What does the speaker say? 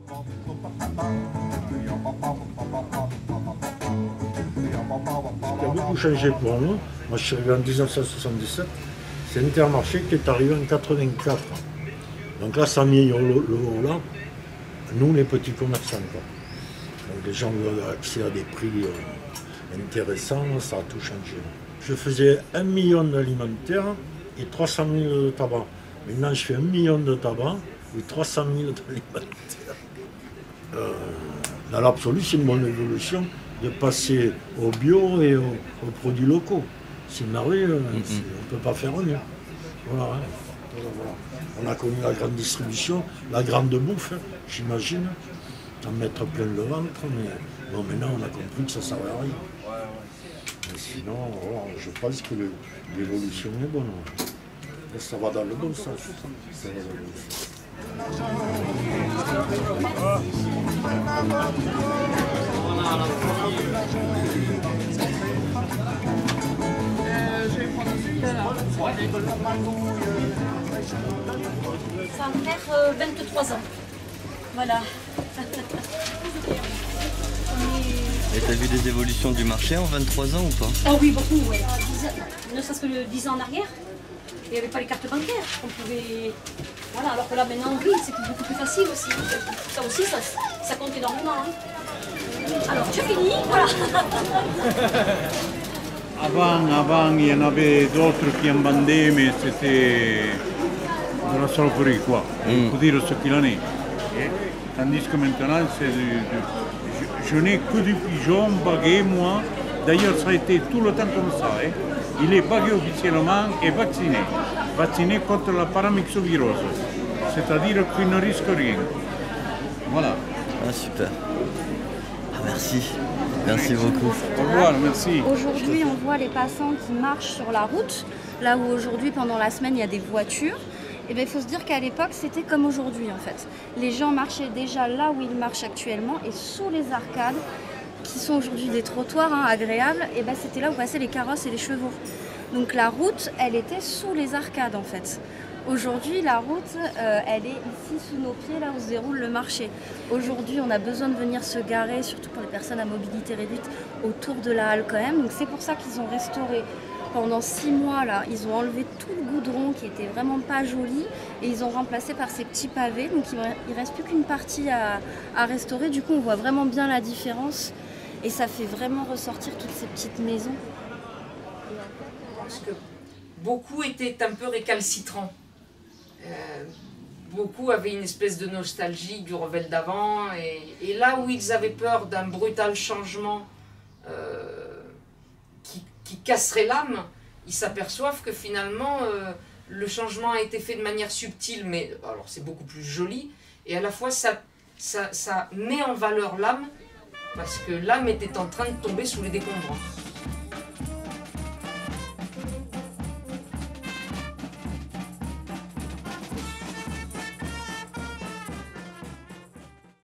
Ce qui a beaucoup changé pour nous, moi je suis arrivé en 1977, c'est Intermarché qui est arrivé en 84. Donc là, ça a mis le haut là, nous les petits commerçants. Quoi. Donc les gens ont accès à des prix intéressants, ça a tout changé. Je faisais 1 million d'alimentaire et 300 000 de tabac. Maintenant, je fais 1 million de tabac et 300 000 d'alimentaire. Dans l'absolu, c'est une bonne évolution de passer au bio et aux produits locaux. C'est merveilleux, on ne peut pas faire mieux. Voilà, hein. Voilà. On a connu la grande distribution, la grande bouffe, j'imagine, en mettre plein le ventre, mais bon, maintenant on a compris que ça ne servait à rien. Mais sinon, voilà, je pense que l'évolution est bonne. Et ça va dans le bon sens. Ça va dans le bon sens. Ça va faire 23 ans. Voilà. Et t'as vu des évolutions du marché en 23 ans ou pas? Oh oui, beaucoup, oui. Ne serait-ce que 10 ans en arrière, il n'y avait pas les cartes bancaires. On pouvait... Voilà, alors que là maintenant, oui, c'est beaucoup plus facile aussi. Ça aussi, ça compte énormément. Hein. Alors, je finis, voilà. Avant, il y en avait d'autres qui en vendaient, mais c'était de la saloperie, quoi. Il faut dire ce qu'il en est. Tandis que maintenant, je n'ai que du pigeon bagué, moi. D'ailleurs, ça a été tout le temps comme ça. Hein. Il est bagué officiellement et vacciné. Vacciné contre la paramyxovirose. C'est-à-dire qu'il ne risque rien. Voilà. Ah, super. Ah, merci. Merci beaucoup. Au revoir, merci. Aujourd'hui, on voit les passants qui marchent sur la route, là où aujourd'hui, pendant la semaine, il y a des voitures. Et bien, il faut se dire qu'à l'époque, c'était comme aujourd'hui, en fait. Les gens marchaient déjà là où ils marchent actuellement et sous les arcades, qui sont aujourd'hui des trottoirs agréables, et ben, c'était là où passaient les carrosses et les chevaux. Donc la route, elle était sous les arcades, en fait. Aujourd'hui, la route, elle est ici sous nos pieds, là où se déroule le marché. Aujourd'hui, on a besoin de venir se garer, surtout pour les personnes à mobilité réduite, autour de la halle quand même. Donc c'est pour ça qu'ils ont restauré pendant 6 mois, là, ils ont enlevé tout le goudron qui était vraiment pas joli et ils ont remplacé par ces petits pavés. Donc il ne reste plus qu'une partie à restaurer. Du coup, on voit vraiment bien la différence et ça fait vraiment ressortir toutes ces petites maisons. Parce que beaucoup étaient un peu récalcitrants. Beaucoup avaient une espèce de nostalgie du Revel d'avant et là où ils avaient peur d'un brutal changement qui casserait l'âme, ils s'aperçoivent que finalement le changement a été fait de manière subtile, mais alors c'est beaucoup plus joli et à la fois ça met en valeur l'âme parce que l'âme était en train de tomber sous les décombres.